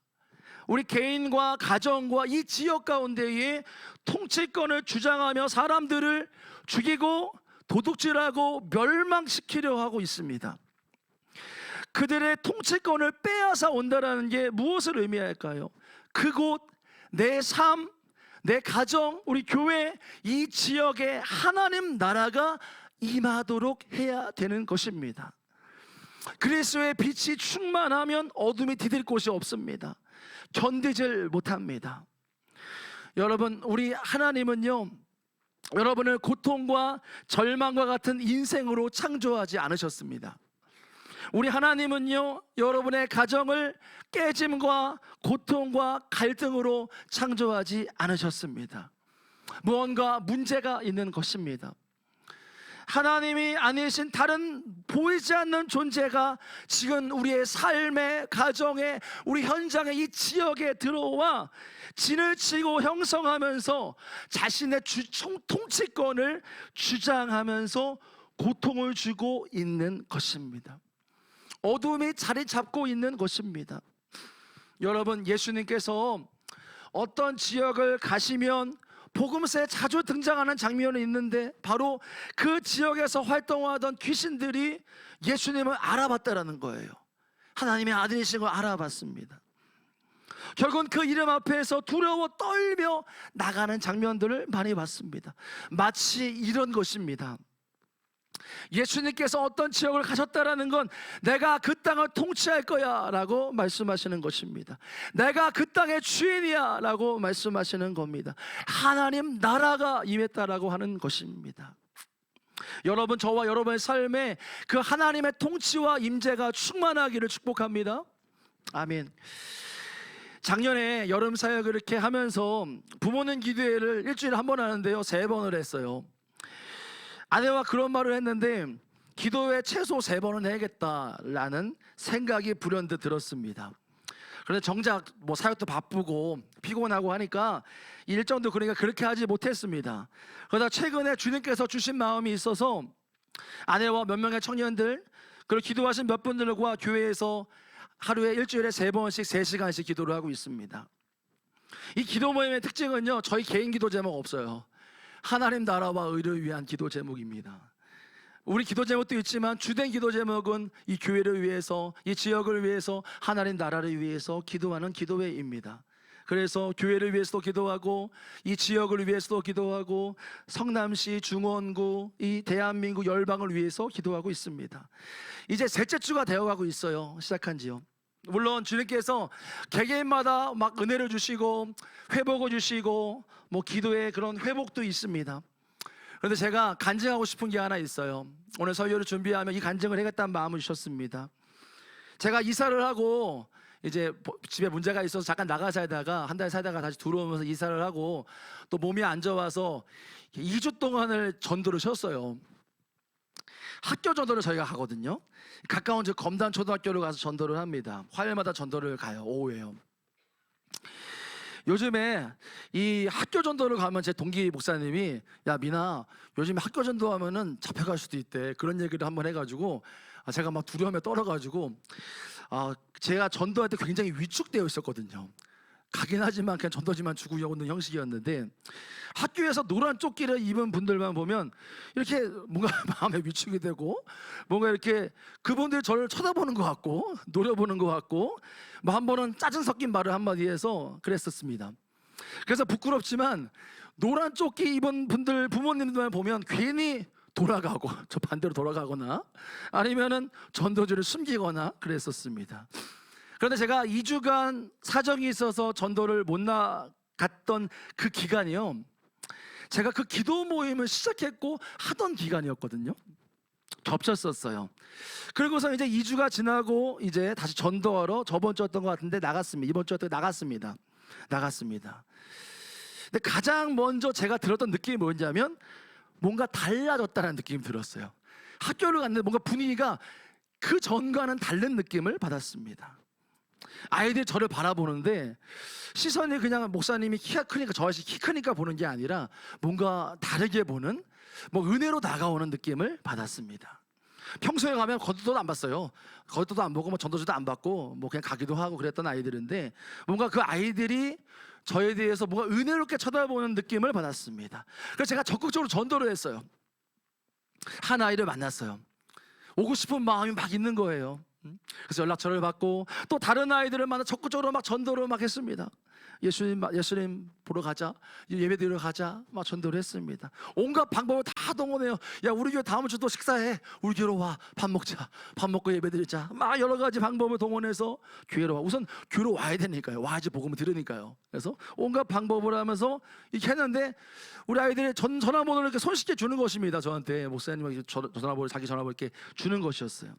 우리 개인과 가정과 이 지역 가운데에 통치권을 주장하며 사람들을 죽이고 도둑질하고 멸망시키려 하고 있습니다. 그들의 통치권을 빼앗아 온다는 게 무엇을 의미할까요? 그곳, 내 삶, 내 가정, 우리 교회, 이 지역에 하나님 나라가 임하도록 해야 되는 것입니다. 그리스도의 빛이 충만하면 어둠이 디딜 곳이 없습니다. 견디질 못합니다. 여러분, 우리 하나님은요, 여러분을 고통과 절망과 같은 인생으로 창조하지 않으셨습니다. 우리 하나님은요, 여러분의 가정을 깨짐과 고통과 갈등으로 창조하지 않으셨습니다. 무언가 문제가 있는 것입니다. 하나님이 아니신 다른 보이지 않는 존재가 지금 우리의 삶의 가정에, 우리 현장의 이 지역에 들어와 진을 치고 형성하면서 자신의 통치권을 주장하면서 고통을 주고 있는 것입니다. 어둠이 자리 잡고 있는 것입니다. 여러분, 예수님께서 어떤 지역을 가시면 복음서에 자주 등장하는 장면이 있는데 바로 그 지역에서 활동하던 귀신들이 예수님을 알아봤다라는 거예요. 하나님의 아들이신 걸 알아봤습니다. 결국은 그 이름 앞에서 두려워 떨며 나가는 장면들을 많이 봤습니다. 마치 이런 것입니다. 예수님께서 어떤 지역을 가셨다라는 건 내가 그 땅을 통치할 거야 라고 말씀하시는 것입니다. 내가 그 땅의 주인이야 라고 말씀하시는 겁니다. 하나님 나라가 임했다라고 하는 것입니다. 여러분, 저와 여러분의 삶에 그 하나님의 통치와 임재가 충만하기를 축복합니다. 아멘. 작년에 여름 사역을 이렇게 하면서 부모님 기도회를 일주일에 한 번 하는데요, 3번을 했어요. 아내와 그런 말을 했는데 기도회 최소 3번은 해야겠다라는 생각이 불현듯 들었습니다. 그런데 정작 뭐 사역도 바쁘고 피곤하고 하니까 일정도 그러니까 그렇게 하지 못했습니다. 그러다 최근에 주님께서 주신 마음이 있어서 아내와 몇 명의 청년들, 그리고 기도하신 몇 분들과 교회에서 하루에 일주일에 3번씩 3시간씩 기도를 하고 있습니다. 이 기도 모임의 특징은요, 저희 개인 기도 제목 없어요. 하나님 나라와 의를 위한 기도 제목입니다. 우리 기도 제목도 있지만 주된 기도 제목은 이 교회를 위해서, 이 지역을 위해서, 하나님 나라를 위해서 기도하는 기도회입니다. 그래서 교회를 위해서도 기도하고 이 지역을 위해서도 기도하고 성남시, 중원구, 이 대한민국 열방을 위해서 기도하고 있습니다. 이제 셋째 주가 되어가고 있어요. 시작한 지요. 물론 주님께서 개개인마다 막 은혜를 주시고 회복을 주시고 뭐 기도의 그런 회복도 있습니다. 그런데 제가 간증하고 싶은 게 하나 있어요. 오늘 설교를 준비하며 이 간증을 하겠다는 마음을 주셨습니다. 제가 이사를 하고 이제 집에 문제가 있어서 잠깐 나가 살다가 한 달 살다가 다시 들어오면서 이사를 하고 또 몸이 안 좋아서 2주 동안을 전도를 쉬었어요. 학교 전도를 저희가 하거든요. 가까운 저 검단 초등학교를 가서 전도를 합니다. 화요일마다 전도를 가요. 오후에요. 요즘에 이 학교 전도를 가면 제 동기 목사님이 야 민아, 요즘에 학교 전도하면은 잡혀갈 수도 있대, 그런 얘기를 한번 해가지고 제가 막 두려움에 떨어가지고 제가 전도할 때 굉장히 위축되어 있었거든요. 가긴 하지만 그냥 전도지만 주고 오는 형식이었는데 학교에서 노란 조끼를 입은 분들만 보면 이렇게 뭔가 마음에 위축이 되고 뭔가 이렇게 그분들이 저를 쳐다보는 것 같고 노려보는 것 같고 뭐 한 번은 짜증 섞인 말을 한마디 해서 그랬었습니다. 그래서 부끄럽지만 노란 조끼 입은 분들 부모님들만 보면 괜히 돌아가고 저 반대로 돌아가거나 아니면은 전도지를 숨기거나 그랬었습니다. 그런데 제가 2주간 사정이 있어서 전도를 못 나갔던 그 기간이요, 제가 그 기도 모임을 시작했고 하던 기간이었거든요. 겹쳤었어요. 그리고서 이제 2주가 지나고 이제 다시 전도하러 저번 주였던 것 같은데 나갔습니다. 이번 주였던 나갔습니다. 근데 가장 먼저 제가 들었던 느낌이 뭐였냐면 뭔가 달라졌다는 느낌이 들었어요. 학교를 갔는데 뭔가 분위기가 그 전과는 다른 느낌을 받았습니다. 아이들이 저를 바라보는데 시선이 그냥 목사님이 키가 크니까 저 아저씨 키 크니까 보는 게 아니라 뭔가 다르게 보는, 뭐 은혜로 다가오는 느낌을 받았습니다. 평소에 가면 거두도 안 봤어요. 거두도 안 보고 뭐 전도지도 안 받고 뭐 그냥 가기도 하고 그랬던 아이들인데, 뭔가 그 아이들이 저에 대해서 뭔가 은혜롭게 쳐다보는 느낌을 받았습니다. 그래서 제가 적극적으로 전도를 했어요. 한 아이를 만났어요. 오고 싶은 마음이 막 있는 거예요. 그래서 연락처를 받고 또 다른 아이들을 만나 적극적으로 막 전도를 막 했습니다. 예수님 보러 가자, 예배 드리러 가자, 막 전도를 했습니다. 온갖 방법을 다 동원해요. 야, 우리 교회 다음 주 또 식사해, 우리 교회로 와, 밥 먹자, 밥 먹고 예배 드리자. 막 여러 가지 방법을 동원해서 교회로 와. 우선 교회로 와야 되니까요. 와야지 복음을 들으니까요. 그래서 온갖 방법을 하면서 이렇게 했는데, 우리 아이들이 전화번호를 이렇게 손쉽게 주는 것입니다. 저한테 목사님이 전화번호, 자기 전화번호 이렇게 주는 것이었어요.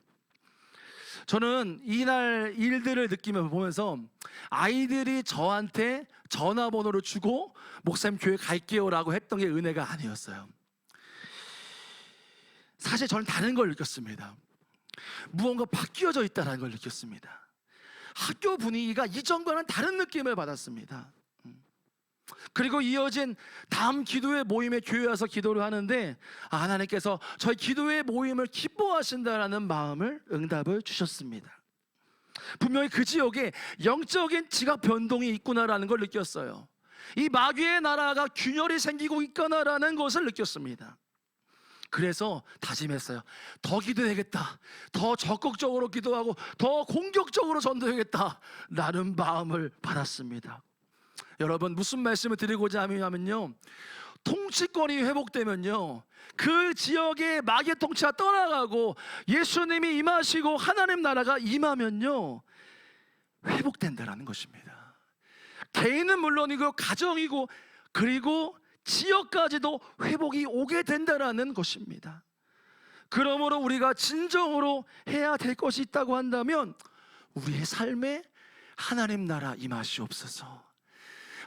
저는 이날 일들을 느끼며 보면서 아이들이 저한테 전화번호를 주고 목사님 교회 갈게요 라고 했던 게 은혜가 아니었어요. 사실 저는 다른 걸 느꼈습니다. 무언가 바뀌어져 있다는 걸 느꼈습니다. 학교 분위기가 이전과는 다른 느낌을 받았습니다. 그리고 이어진 다음 기도회 모임에 교회 와서 기도를 하는데, 하나님께서 저희 기도회 모임을 기뻐하신다라는 마음을 응답을 주셨습니다. 분명히 그 지역에 영적인 지각 변동이 있구나라는 걸 느꼈어요. 이 마귀의 나라가 균열이 생기고 있구나라는 것을 느꼈습니다. 그래서 다짐했어요. 더 기도해야겠다, 더 적극적으로 기도하고 더 공격적으로 전도해야겠다 라는 마음을 받았습니다. 여러분, 무슨 말씀을 드리고자 하냐면요, 통치권이 회복되면요, 그 지역의 마귀의 통치가 떠나가고 예수님이 임하시고 하나님 나라가 임하면요, 회복된다라는 것입니다. 개인은 물론이고 가정이고 그리고 지역까지도 회복이 오게 된다라는 것입니다. 그러므로 우리가 진정으로 해야 될 것이 있다고 한다면, 우리의 삶에 하나님 나라 임하시옵소서.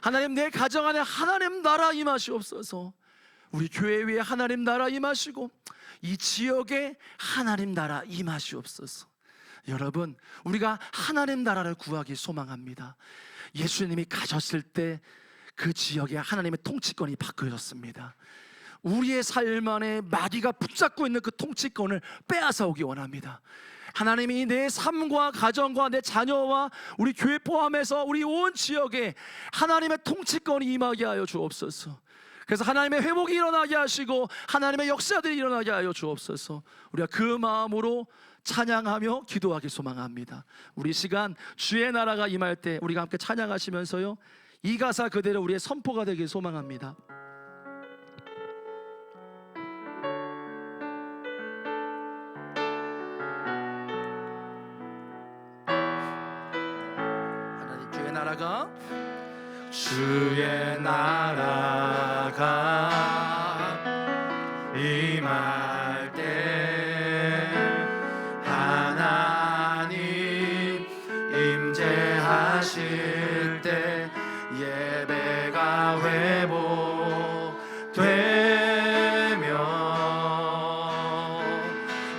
하나님, 내 가정 안에 하나님 나라 임하시옵소서. 우리 교회 위에 하나님 나라 임하시고 이 지역에 하나님 나라 임하시옵소서. 여러분, 우리가 하나님 나라를 구하기 소망합니다. 예수님이 가셨을 때 그 지역에 하나님의 통치권이 바뀌어졌습니다. 우리의 삶 안에 마귀가 붙잡고 있는 그 통치권을 빼앗아 오기 원합니다. 하나님이 내 삶과 가정과 내 자녀와 우리 교회 포함해서 우리 온 지역에 하나님의 통치권이 임하게 하여 주옵소서. 그래서 하나님의 회복이 일어나게 하시고 하나님의 역사들이 일어나게 하여 주옵소서. 우리가 그 마음으로 찬양하며 기도하기 소망합니다. 우리 시간 주의 나라가 임할 때 우리가 함께 찬양하시면서요, 이 가사 그대로 우리의 선포가 되길 소망합니다. 하나님, 주의 나라가 임할 때 하나님 임재하실 때 예배가 회복되며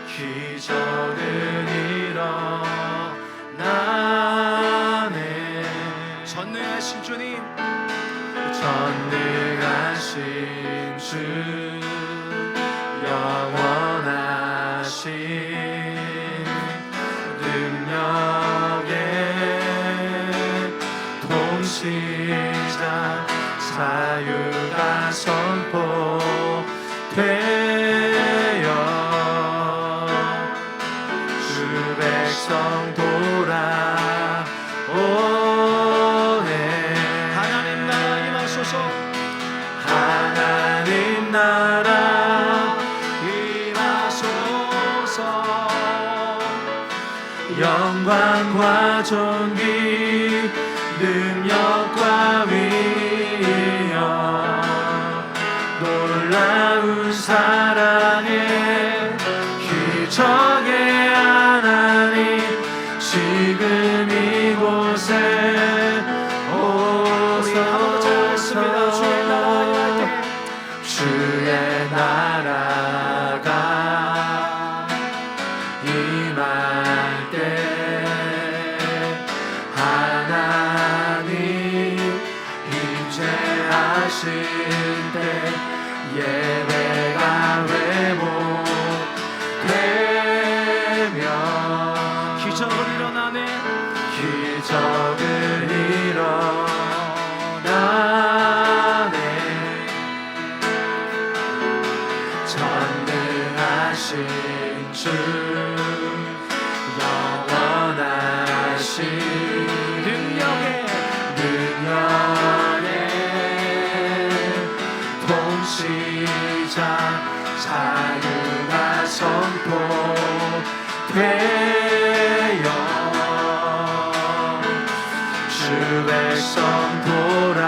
기적은 일어나네. 전능하신 주님, 전능하신 주, 영원하신 능력의 통치자, 자유가 선포되어 주 백성 돌아오네. 하나님 나라 임하소서. 하나님 나라 임하소서. 영광과 존귀, 능력과 위엄, 놀라운 사랑의 기적의 하나님, 지금 이곳에 오소서. 주의 나라가 임할 때 하나님 임재하실 때 예배가 회복되며 안에 전능하신 주 영원하신 능력에 동시자 자유가 선포되어 주 백성 돌아오네.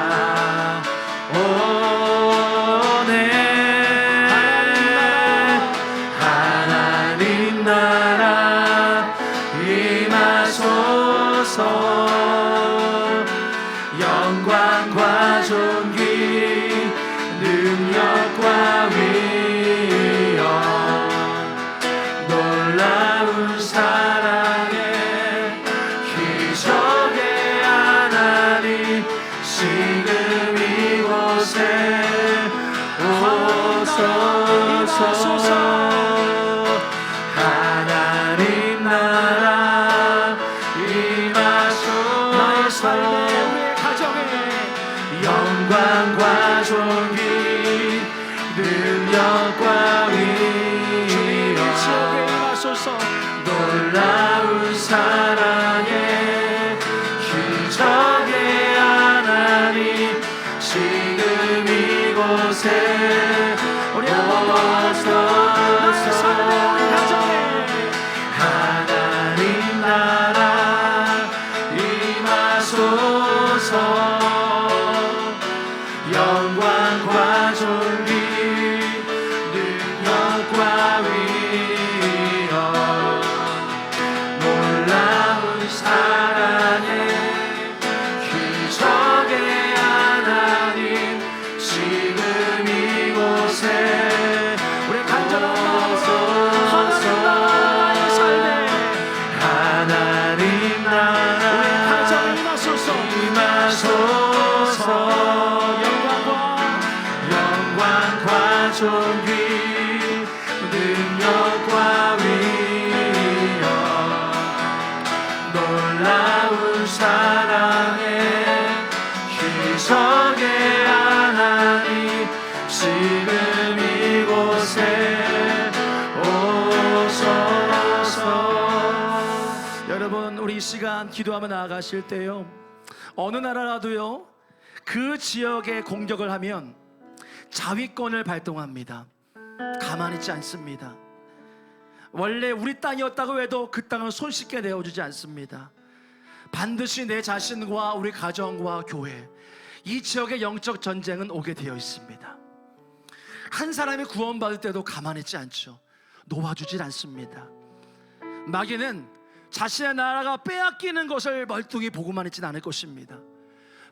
하나님 나라 임하소서. 영광과 존귀 능력과 위엄 놀라운 사랑의 기적의 하나님 지금 이곳에 오소서. 하나님 나라 임하소서. 영광과 존귀 능력과 위엄 놀라운 사랑의 기적의 하나님 지금 이곳에 오소서. 하나님 나라 임하소서. 영광과 존귀 능력과 위엄 놀라운 사랑의 기적의 하나님 지금 이곳에 우리 간절한 마음으로 하나님 나라 우리 가정에 임하소서. 영광과 존귀 능력과 위엄 놀라운 사랑의 기적의 하나님 지금 이곳에 오소서. 여러분, 우리 이 시간 기도하며 나아가실 때요, 어느 나라라도요 그 지역에 공격을 하면 자위권을 발동합니다. 가만히 있지 않습니다. 원래 우리 땅이었다고 해도 그 땅을 손쉽게 내어주지 않습니다. 반드시 내 자신과 우리 가정과 교회, 이 지역의 영적 전쟁은 오게 되어 있습니다. 한 사람이 구원받을 때도 가만히 있지 않죠. 놓아주질 않습니다. 마귀는 자신의 나라가 빼앗기는 것을 멀뚱히 보고만 있지는 않을 것입니다.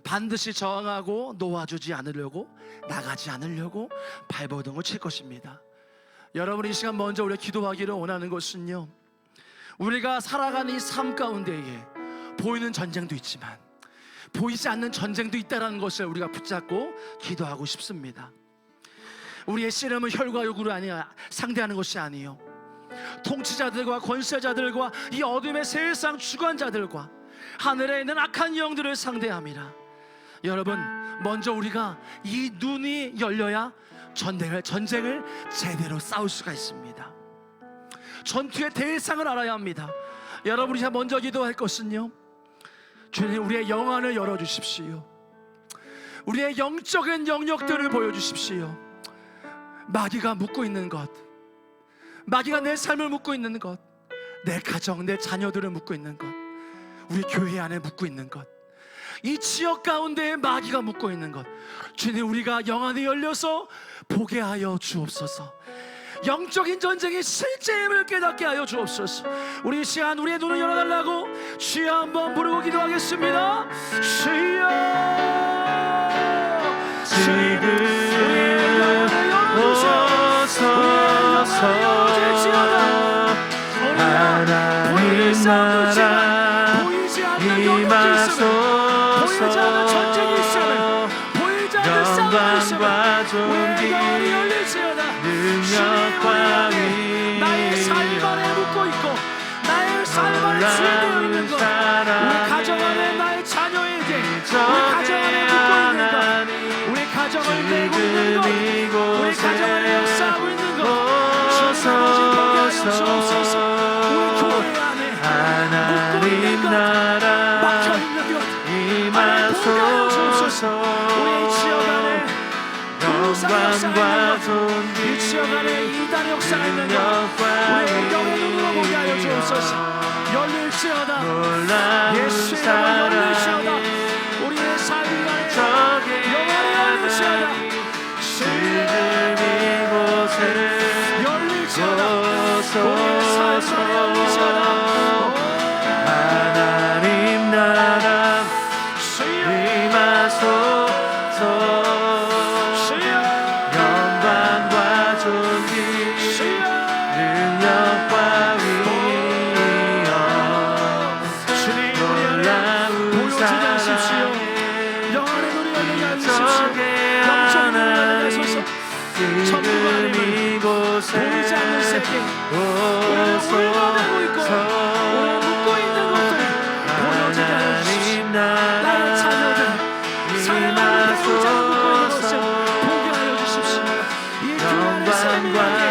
반드시 저항하고 놓아주지 않으려고, 나가지 않으려고 발버둥을 칠 것입니다. 여러분, 이 시간 먼저 우리가 기도하기를 원하는 것은요, 우리가 살아가는 이 삶 가운데에 보이는 전쟁도 있지만 보이지 않는 전쟁도 있다는 것을 우리가 붙잡고 기도하고 싶습니다. 우리의 씨름은 혈과 육으로 상대하는 것이 아니요, 통치자들과 권세자들과 이 어둠의 세상 주관자들과 하늘에 있는 악한 영들을 상대함이라. 여러분, 먼저 우리가 이 눈이 열려야 전쟁을 제대로 싸울 수가 있습니다. 전투의 대상을 알아야 합니다. 여러분이 먼저 기도할 것은요, 주님, 우리의 영안을 열어주십시오. 우리의 영적인 영역들을 보여주십시오. 마귀가 묻고 있는 것, 마귀가 내 삶을 묻고 있는 것, 내 가정, 내 자녀들을 묻고 있는 것, 우리 교회 안에 묻고 있는 것, 이 지역 가운데에 마귀가 묻고 있는 것, 주님, 우리가 영안이 열려서 보게 하여 주옵소서. 영적인 전쟁이 실제임을 깨닫게 하여 주옵소서. 우리 이 시간 우리의 눈을 열어달라고 주여 한번 부르고 기도하겠습니다. 주여, 지금 오소서. 하나님 나라 임하소서. 보이지 않는 전쟁이 있으면, 보이지 않는 싸움이 있으면 우리의 영혼이 열릴지어다. 능력과 위엄 나의 삶 안에 묻고 있고 나의 삶 안에 주되어 있는 것, 우리 가정 안에 나의 자녀에게, 우리 가정 안에 묻고 있는 주옵소서. 우리 교회 안에 하나님 나라 막혀있는 것 임하소서. 우리 지역 안에 영광과 존귀 이 지역 안에 이단 역사가 있는 것 우리의 영의 눈으로 보게 하여 주옵소서. 열릴지어다. 예수의 영광 열릴지어다. 우리의 삶 안에 영원히 열릴지어다. 지금 이곳에 열릴지어다. 우리의 삶 안에 열릴지어다. 하나님 나라 임하소서. 영광과 존귀 능력과 위엄 놀라운 사랑에 영원의 눈이 열리게 해주십시오. 저게 하나님 지금 이곳에 보이지 않는 세계 우리는 울어대고 있고 우리는 묻고 있는 것들을 보여주게 하여 주십시오. 나의 자녀들 사랑하는 배우자가 묻고 있는 것을 보게 하여 주십시오. 이 교회의 삶의 향해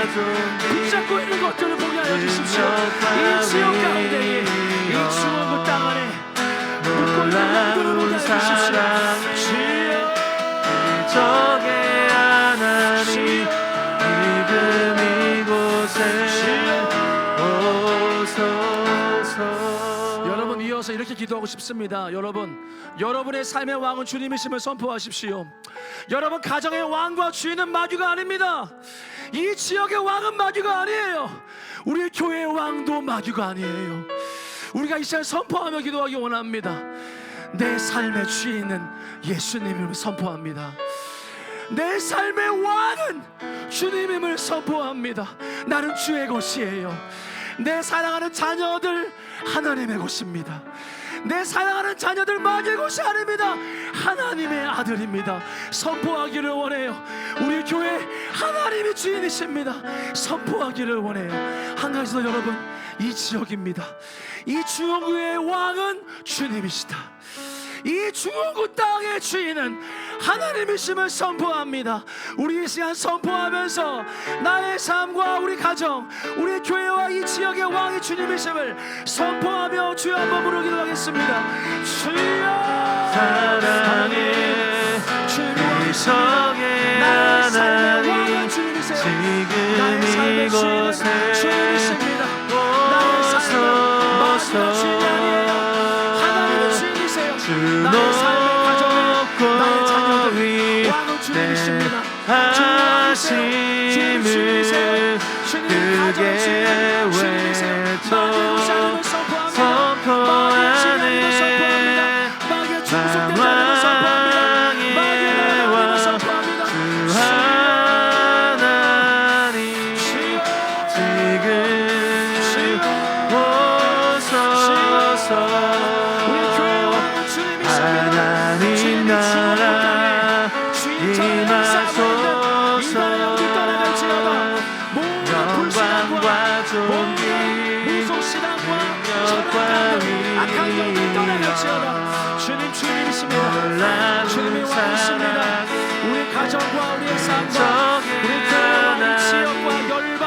붙잡고 있는 것들을 보게 하여 주십시오. 이 지역 가운데에 이 중원부 땅 안에 묻고 있는 영들을 보게 하여 주십시오. 저게 하나님 지금 이곳에 오소서. 여러분 이어서 이렇게 기도하고 싶습니다. 여러분의 삶의 왕은 주님이심을 선포하십시오. 여러분 가정의 왕과 주인은 마귀가 아닙니다. 이 지역의 왕은 마귀가 아니에요. 우리 교회의 왕도 마귀가 아니에요. 우리가 이 시간 선포하며 기도하기 원합니다. 내 삶의 주인은 예수님임을 선포합니다. 내 삶의 왕은 주님임을 선포합니다. 나는 주의 것이에요. 내 사랑하는 자녀들 하나님의 것입니다. 내 사랑하는 자녀들 마귀의 것이 아닙니다. 하나님의 아들입니다. 선포하기를 원해요. 우리 교회 하나님이 주인이십니다. 선포하기를 원해요. 한 가지 더 여러분, 이 지역입니다. 이 중원구의 왕은 주님이시다. 이 중원구 땅의 주인은 하나님이심을 선포합니다. 우리 이 시간 선포하면서 나의 삶과 우리 가정, 우리 교회와 이 지역의 왕이 주님이심을 선포하며 주여 한번 부르기도 하겠습니다. 주여 사랑해 주님이 이성의 나의 삶의 하나님 왕은 주님이세요. 지금 나의 삶의 주인은 이곳에 주님이십니다. 나의 삶은 마지막 주인이 아니에요. 하나님의 주인이세요. 나의 삶의 가정에 나의 자녀들 왕은 주님이십니다. 주님이세요. 주님이세요. 주님 가정 주인 주님이세요. 마귀의 것이 아님을 선포합니다. 마귀의 진리를 선포합니다. 마귀의 중속되지 않음을 선포합니다. 마귀의 나라를 선포합니다. 하나님 지금 오소서. 우리 교회의 왕은 주님이십니다. 하나님 나라 임하소서. 영광과 존귀 악한 영들 떠나갈지어다. 주님 주님이십니다. 주님이 왕이십니다. 우리 가정과 우리의 삶과 우리 교회와 이 지역과 열방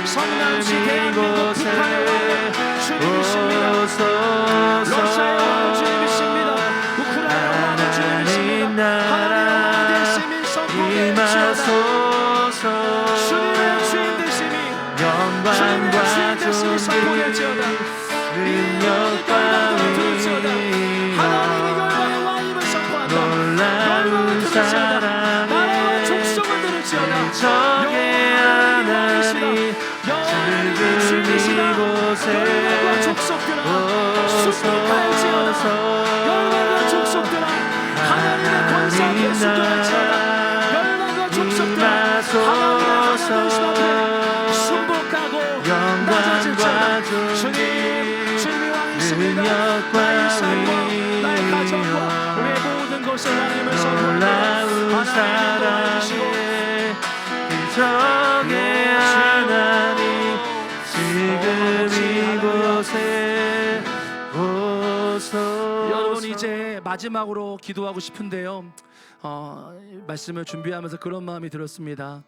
성남시 대한민국 북한의 왕은 주님이십니다. 러시아의 왕은 주님이십니다. 우크라이나 왕은 주님이십니다. 하나님의 왕 되심이 선포될지어다. 주님의 주인 되심이 영광과 선포될지어다. 능력과 하나님의 열방의 왕임을 선포한다. 놀라운 사랑에 나라와 족속을 들을지어다. 적의 하나님 지금 이곳에 열방과 족속들아 순복할지어다. 열방과 족속들아 하나님의 권세에 순종할지어다. 열방과 족속들아 하나님의 권세 앞에 순복하고 낮아질지어다. 주님이 왕이십니다. 나의 삶과 나의 가정과 우리의 모든 것을 하나님을 놀라운 선포합니다. 사랑에 적의 하나님 지금 이곳에 오소서. 여러분 이제 마지막으로 기도하고 싶은데요. 말씀을 준비하면서 그런 마음이 들었습니다.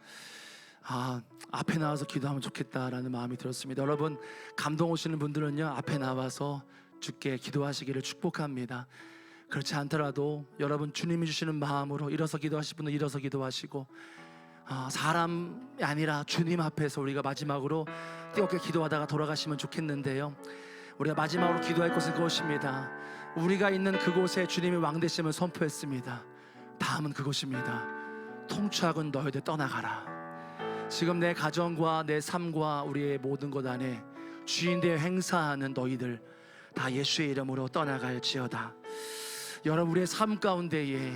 앞에 나와서 기도하면 좋겠다라는 마음이 들었습니다. 여러분, 감동 오시는 분들은요, 앞에 나와서 주께 기도하시기를 축복합니다. 그렇지 않더라도 여러분, 주님이 주시는 마음으로 일어서 기도하실 분은 일어서 기도하시고, 사람이 아니라 주님 앞에서 우리가 마지막으로 뜨겁게 기도하다가 돌아가시면 좋겠는데요, 우리가 마지막으로 기도할 것은 그것입니다. 우리가 있는 그곳에 주님이 왕되심을 선포했습니다. 다음은 그것입니다. 통치하건 너희들 떠나가라. 지금 내 가정과 내 삶과 우리의 모든 것 안에 주인 되어 행사하는 너희들 다 예수의 이름으로 떠나갈지어다. 여러분, 우리의 삶 가운데에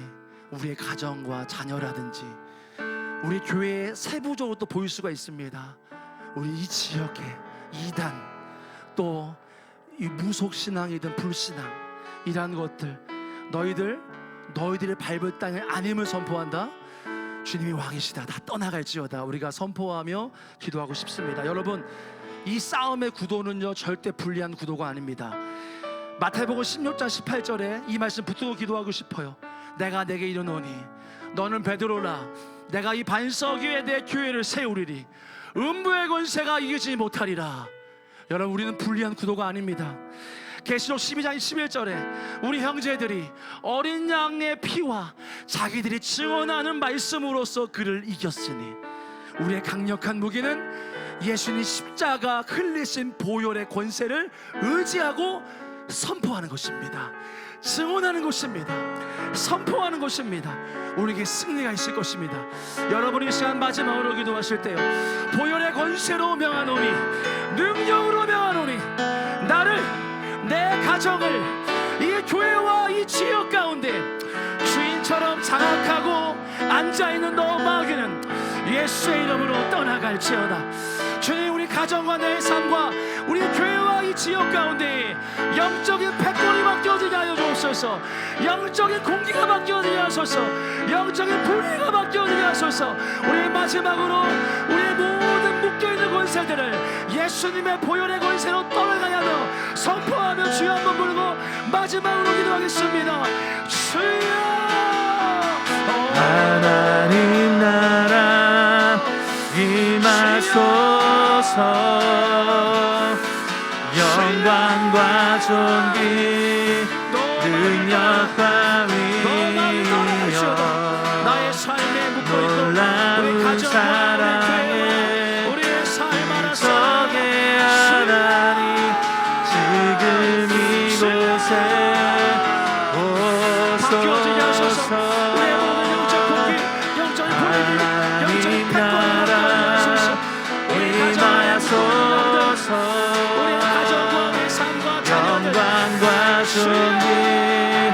우리의 가정과 자녀라든지 우리 교회에 세부적으로 또 보일 수가 있습니다. 우리 이 지역에 이단, 또 이 무속신앙이든 불신앙이라는 것들, 너희들의 밟을 땅을 아님을 선포한다. 주님이 왕이시다. 다 떠나갈지어다. 우리가 선포하며 기도하고 싶습니다. 여러분, 이 싸움의 구도는요, 절대 불리한 구도가 아닙니다. 마태복음 16장 18절에 이 말씀 붙들고 기도하고 싶어요. 내가 내게 이르노니 너는 베드로라. 내가 이 반석 위에 내 교회를 세우리니 음부의 권세가 이기지 못하리라. 여러분, 우리는 불리한 구도가 아닙니다. 계시록 12장 11절에 우리 형제들이 어린 양의 피와 자기들이 증언하는 말씀으로써 그를 이겼으니 우리의 강력한 무기는 예수님 십자가 흘리신 보혈의 권세를 의지하고 선포하는 것입니다. 증언하는 것입니다. 선포하는 것입니다. 우리에게 승리가 있을 것입니다. 여러분이 이 시간 마지막으로 기도하실 때요, 보혈의 권세로 명하노니 능력으로 명하노니 나를, 내 가정을, 이 교회와 이 지역 가운데 주인처럼 장악하고 앉아있는 너 마귀는 예수의 이름으로 떠나갈지어다. 주님, 우리 가정과 내 삶과 우리 교회와 이 지역 가운데 영적인 패권이 바뀌어지게 하여 주옵소서. 영적인 공기가 바뀌어지게 하소서. 영적인 분위기가 바뀌어지게 하소서. 우리 마지막으로 우리의 모든 묶여있는 권세들을 예수님의 보혈의 권세로 떠나가게 하며 선포하며 주여 한번 부르고 마지막으로 기도하겠습니다. 주여, 하나님 나라 임하소서. 영광과 존귀 능력과 위엄 나의 삶에 묶어있고 놀라운 우리 가정과 사랑에 우리의 삶 안에서 적의 하나님 지금 이곳에 바뀌어지게 하소서. 오소서. 우리의 모든 영적 공기, 영적인 분위기, 영적인 패권을 바꾸소서. 우리 가정의 모든 영들, 우리의 가정과 우리 삶과 자녀들 영광과 존귀